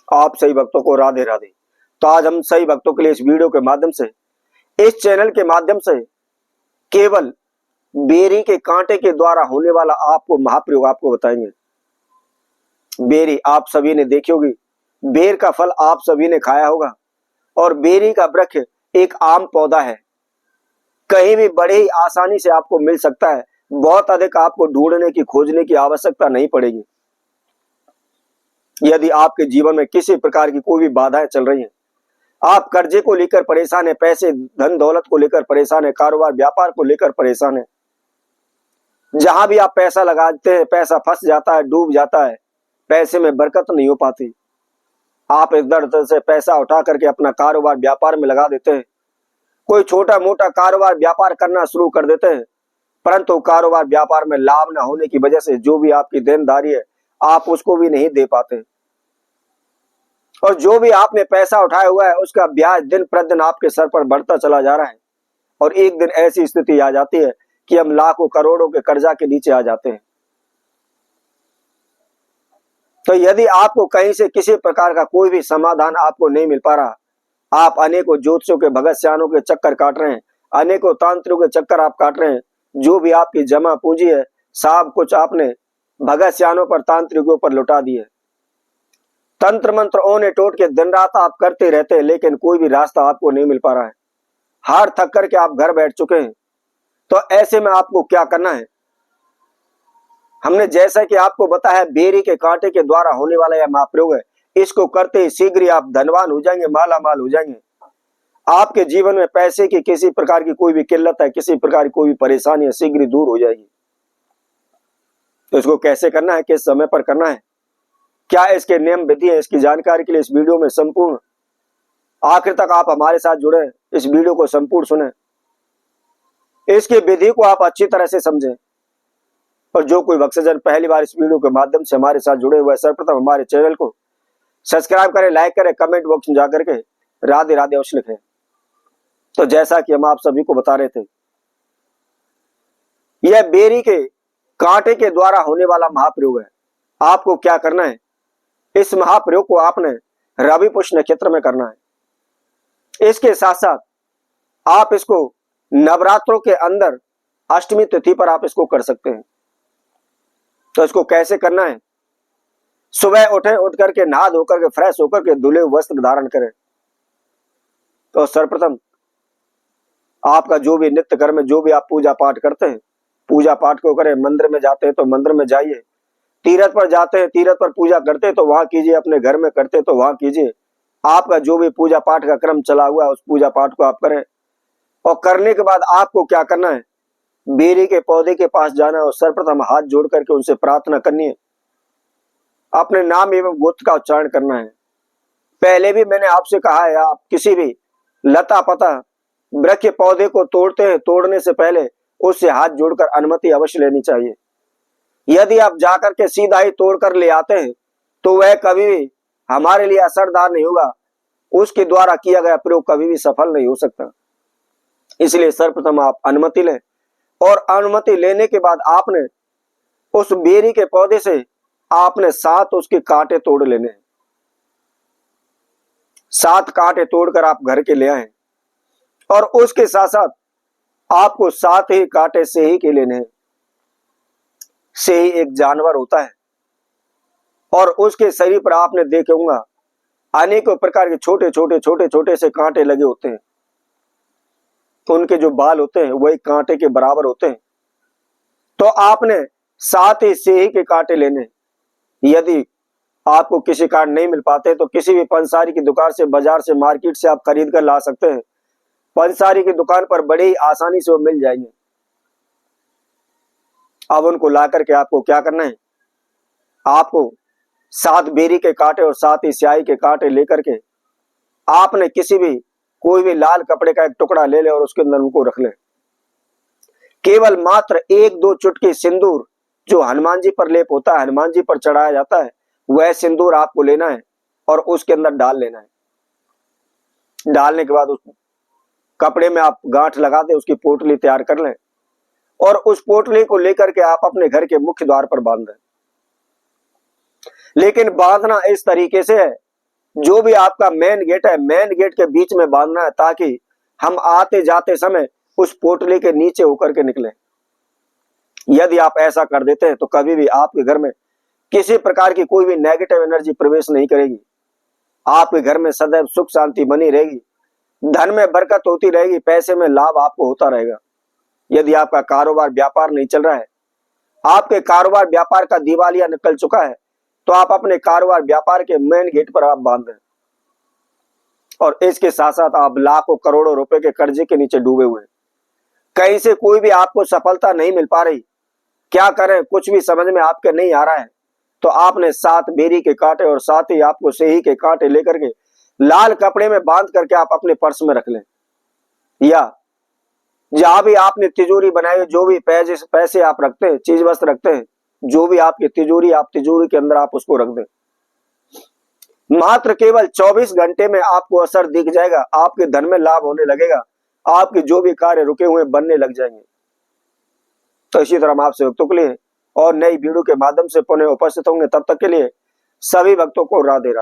आप सही भक्तों को राधे राधे। तो आज हम सही भक्तों के लिए इस वीडियो के माध्यम से, इस चैनल के माध्यम से केवल बेरी के कांटे के द्वारा होने वाला आपको महाप्रयोग आपको बताएंगे। बेरी आप सभी ने देखी होगी, बेर का फल आप सभी ने खाया होगा, और बेरी का वृक्ष एक आम पौधा है, कहीं भी बड़े ही आसानी से आपको मिल सकता है। बहुत अधिक आपको ढूंढने की खोजने की आवश्यकता नहीं पड़ेगी। यदि आपके जीवन में किसी प्रकार की कोई भी बाधाएं चल रही हैं, आप कर्जे को लेकर परेशान है, पैसे धन दौलत को लेकर परेशान है, कारोबार व्यापार को लेकर परेशान है, जहां भी आप पैसा लगाते हैं पैसा फंस जाता है, डूब जाता है, पैसे में बरकत नहीं हो पाती, आप इधर उधर से पैसा उठा करके अपना कारोबार व्यापार में लगा देते हैं, कोई छोटा मोटा कारोबार व्यापार करना शुरू कर देते हैं, परंतु कारोबार व्यापार में लाभ न होने की वजह से जो भी आपकी देनदारी है आप उसको भी नहीं दे पाते, और जो भी आपने पैसा उठाया हुआ है उसका ब्याज दिन प्रतिदिन आपके सर पर बढ़ता चला जा रहा है, और एक दिन ऐसी स्थिति आ जाती है कि हम लाखों करोड़ों के कर्जा के नीचे आ जाते हैं। तो यदि आपको कहीं से किसी प्रकार का कोई भी समाधान आपको नहीं मिल पा रहा, आप अनेकों ज्योतिषों के भगत सियानों के चक्कर काट रहे हैं, अनेकों तांत्रिकों के चक्कर आप काट रहे हैं, जो भी आपकी जमा पूंजी है सब कुछ आपने भगत सियानों पर तांत्रिकों पर लुटा दी है। तंत्र मंत्र ओने टोट के दिन रात आप करते रहते हैं, लेकिन कोई भी रास्ता आपको नहीं मिल पा रहा है, हार थक करके आप घर बैठ चुके हैं। तो ऐसे में आपको क्या करना है, हमने जैसा कि आपको बताया बेरी के कांटे के द्वारा होने वाला यह महाप्रयोग है, इसको करते ही शीघ्र ही आप धनवान हो जाएंगे, माला माल हो जाएंगे। आपके जीवन में पैसे की किसी प्रकार की कोई भी किल्लत है, किसी प्रकार की कोई भी परेशानी है, शीघ्र ही दूर हो जाएगी। तो इसको कैसे करना है, किस समय पर करना है, क्या इसके नियम विधि है, इसकी जानकारी के लिए इस वीडियो में संपूर्ण आखिर तक आप हमारे साथ जुड़े, इस वीडियो को संपूर्ण सुने, इसकी विधि को आप अच्छी तरह से समझें। और जो कोई भक्तजन पहली बार इस वीडियो के माध्यम से हमारे साथ जुड़े हुए, सर्वप्रथम हमारे चैनल को सब्सक्राइब करें, लाइक करें, कमेंट बॉक्स में जाकर के राधे राधे अवश्य लिखें। तो जैसा कि हम आप सभी को बता रहे थे, यह बेरी के कांटे के द्वारा होने वाला महाप्रयोग है। आपको क्या करना है, इस महाप्रयोग को आपने रवि पुष्य नक्षत्र में करना है। इसके साथ साथ आप इसको नवरात्रों के अंदर अष्टमी तिथि पर आप इसको कर सकते हैं। तो इसको कैसे करना है, सुबह उठे, उठ करके नहा धोकर के फ्रेश होकर के धुले वस्त्र धारण करें। तो सर्वप्रथम आपका जो भी नित्य कर्म, जो भी आप पूजा पाठ करते हैं, पूजा पाठ को करें। मंदिर में जाते हैं तो मंदिर में जाइए, तीर्थ पर जाते हैं तीर्थ पर पूजा करते हैं तो वहां कीजिए, अपने घर में करते तो वहां कीजिए। आपका जो भी पूजा पाठ का क्रम चला हुआ है उस पूजा पाठ को आप करें। और करने के बाद आपको क्या करना है, बेरी के पौधे के पास जाना है और सर्वप्रथम हाथ जोड़ करके उनसे प्रार्थना करनी है, अपने नाम एवं गोत्र का उच्चारण करना है। पहले भी मैंने आपसे कहा है, आप किसी भी लता पता वृक्ष पौधे को तोड़ते हैं, तोड़ने से पहले उससे हाथ जोड़कर अनुमति अवश्य लेनी चाहिए। यदि आप जाकर के सीधा ही तोड़कर ले आते हैं तो वह कभी भी हमारे लिए असरदार नहीं होगा, उसके द्वारा किया गया प्रयोग कभी भी सफल नहीं हो सकता। इसलिए सर्वप्रथम आप अनुमति लें, और अनुमति लेने के बाद आपने उस बेरी के पौधे से आपने 7 उसके कांटे तोड़ लेने हैं। 7 कांटे तोड़कर आप घर के ले आए, और उसके साथ साथ आपको 7 ही कांटे सेही के लेने हैं। सेही एक जानवर होता है, और उसके शरीर पर आपने देखे होंगे अनेकों प्रकार के छोटे छोटे से कांटे लगे होते हैं। तो उनके जो बाल होते हैं वही कांटे के बराबर होते हैं। तो आपने 7 ही सेही के कांटे लेने। यदि आपको किसी कारण नहीं मिल पाते तो किसी भी पंसारी की दुकान से, बाजार से, मार्केट से आप खरीद कर ला सकते हैं। पंसारी की दुकान पर बड़े ही आसानी से वो मिल जाएंगे। अब उनको ला करके आपको क्या करना है, आपको 7 बेरी के कांटे और 7 ही स्याही के कांटे लेकर के आपने किसी भी कोई भी लाल कपड़े का एक टुकड़ा ले ले और उसके अंदर उनको रख ले। केवल मात्र 1-2 चुटकी सिंदूर जो हनुमान जी पर लेप होता है, हनुमान जी पर चढ़ाया जाता है, वह सिंदूर आपको लेना है और उसके अंदर डाल लेना है। डालने के बाद उस कपड़े में आप गांठ लगा दे, उसकी पोटली तैयार कर लें, और उस पोटली को लेकर के आप अपने घर के मुख्य द्वार पर बांध दें। लेकिन बांधना इस तरीके से है जो भी आपका मेन गेट है, मेन गेट के बीच में बांधना है, ताकि हम आते जाते समय उस पोटली के नीचे होकर के निकले। यदि आप ऐसा कर देते हैं तो कभी भी आपके घर में किसी प्रकार की कोई भी नेगेटिव एनर्जी प्रवेश नहीं करेगी। आपके घर में सदैव सुख शांति बनी रहेगी, धन में बरकत होती रहेगी, पैसे में लाभ आपको होता रहेगा। यदि आपका कारोबार व्यापार नहीं चल रहा है, आपके कारोबार व्यापार का दिवालिया निकल चुका है, तो आप अपने कारोबार व्यापार के मेन गेट पर आप बांध दें। और इसके साथ साथ आप लाखों करोड़ों रुपए के कर्जे के नीचे डूबे हुए, कहीं से कोई भी आपको सफलता नहीं मिल पा रही, क्या करें कुछ भी समझ में आपके नहीं आ रहा है, तो आपने 7 बेरी के कांटे और साथ ही आपको सेही के कांटे लेकर के लाल कपड़े में बांध करके आप अपने पर्स में रख लें, या जहां भी आपने तिजोरी बनाई, जो भी पैसे आप रखते हैं, चीज वस्त्र रखते हैं, जो भी आपकी तिजोरी, आप तिजोरी के अंदर आप उसको रख दें। मात्र केवल 24 घंटे में आपको असर दिख जाएगा, आपके धन में लाभ होने लगेगा, आपके जो भी कार्य रुके हुए बनने लग जाएंगे। तो इसी तरह हम आपसे भक्तों के लिए और नई वीडियो के माध्यम से पुनः उपस्थित होंगे। तब तक के लिए सभी भक्तों को राधे राधे।